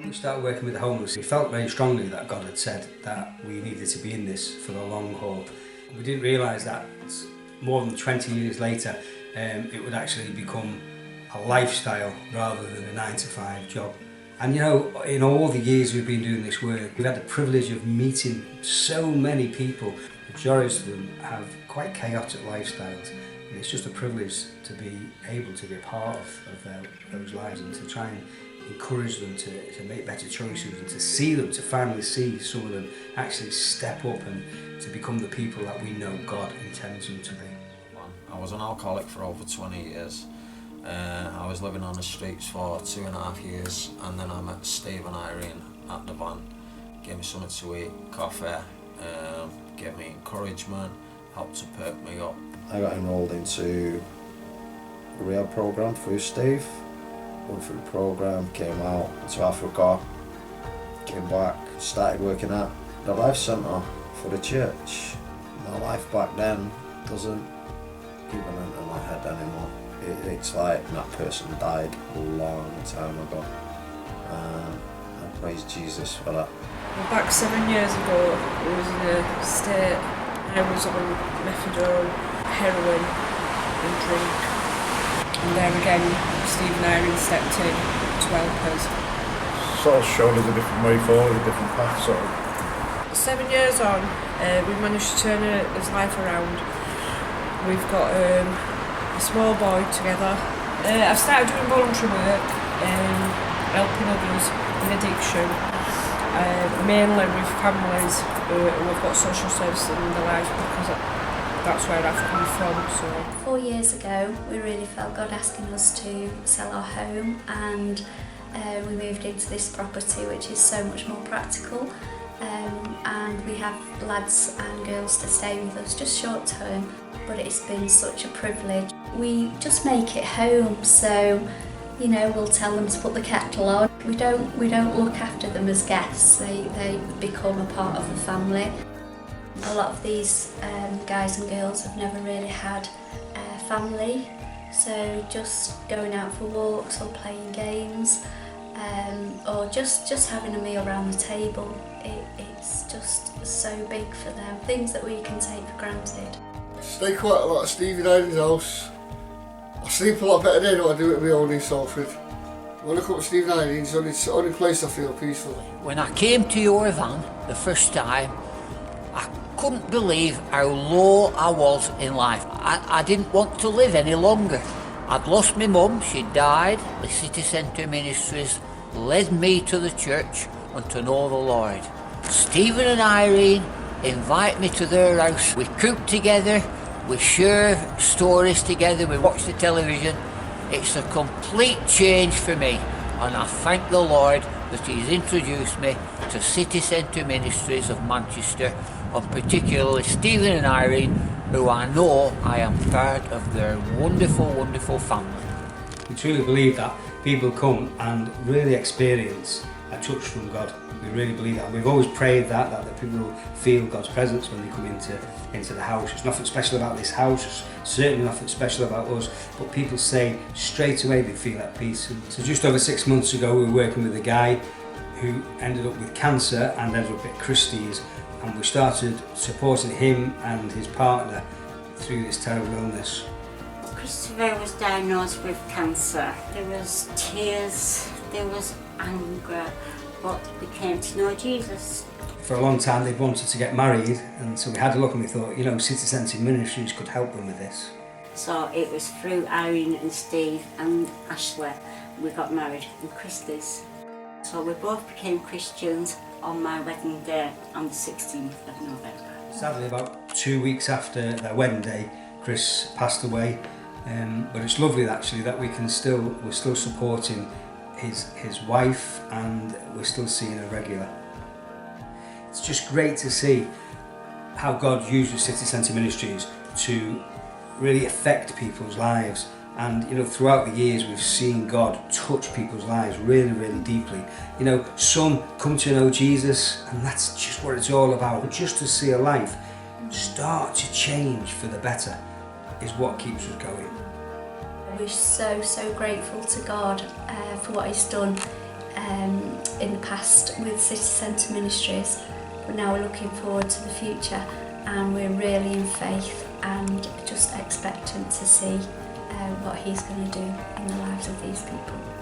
When we started working with the homeless, we felt very strongly that God had said that we needed to be in this for the long haul. We didn't realise that more than 20 years later, it would actually become a lifestyle rather than a 9-to-5 job. And you know, in all the years we've been doing this work, we've had the privilege of meeting so many people. The majority of them have quite chaotic lifestyles, and it's just a privilege to be able to be a part of those lives and to try and encourage them to make better choices and to see them, to finally see some of them actually step up and to become the people that we know God intends them to be. I was an alcoholic for over 20 years. I was living on the streets for 2.5 years, and then I met Steve and Irene at the van. Gave me something to eat, coffee, gave me encouragement, helped to perk me up. I got enrolled into a rehab program through Steve. Went through the program, came out to Africa, came back, started working at the life centre for the church. My life back then doesn't even enter my head anymore. It's like that person died a long time ago. I praise Jesus for that. Well, back 7 years ago, I was in a state. I was on methadone, heroin and drink. And there again, Steve and Irene stepped in to help us. Sort of showed us a different way forward, a different path, sort of. 7 years on, we managed to turn his life around. We've got a small boy together. I've started doing voluntary work, helping others in addiction, mainly with families who have got social services in their lives because that's where I've come from. So 4 years ago, we really felt God asking us to sell our home, and we moved into this property, which is so much more practical. And we have lads and girls to stay with us just short term, but it's been such a privilege. We just make it home, so you know, we'll tell them to put the kettle on. We don't look after them as guests. They become a part of the family. A lot of these guys and girls have never really had a family, so just going out for walks or playing games, or just having a meal around the table, it's just so big for them, things that we can take for granted. I stay quite a lot at Steve and Irene's house. I sleep a lot better there than I do at my own in Salford. When I come to Steve and Irene's, it's the only place I feel peaceful. When I came to your van the first time, I couldn't believe how low I was in life. I didn't want to live any longer. I'd lost my mum, she died. The City Centre Ministries led me to the church and to know the Lord. Stephen and Irene invite me to their house. We cook together, we share stories together, we watch the television. It's a complete change for me, and I thank the Lord that He's introduced me to City Centre Ministries of Manchester, and particularly Stephen and Irene, who I know I am part of their wonderful, wonderful family. We truly believe that people come and really experience a touch from God. We really believe that. We've always prayed that the people will feel God's presence when they come into the house. There's nothing special about this house, there's certainly nothing special about us, but people say straight away they feel at peace. And so just over 6 months ago, we were working with a guy who ended up with cancer and ended up at Christie's, and we started supporting him and his partner through this terrible illness. Christopher was diagnosed with cancer. There was tears, there was anger, but we came to know Jesus. For a long time they'd wanted to get married, and so we had a look and we thought, you know, City Centre Ministries could help them with this. So it was through Irene and Steve and Ashley we got married in Christie's. So we both became Christians on my wedding day on the 16th of November. Sadly, about 2 weeks after their wedding day, Chris passed away. But it's lovely actually that we're still supporting his wife, and we're still seeing her regular. It's just great to see how God uses City Centre Ministries to really affect people's lives. And you know, throughout the years we've seen God touch people's lives really, really deeply. You know, some come to know Jesus, and that's just what it's all about. But just to see a life start to change for the better is what keeps us going. We're so grateful to God for what He's done in the past with City Centre Ministries, but now we're looking forward to the future, and we're really in faith and just expectant to see what he's going to do in the lives of these people.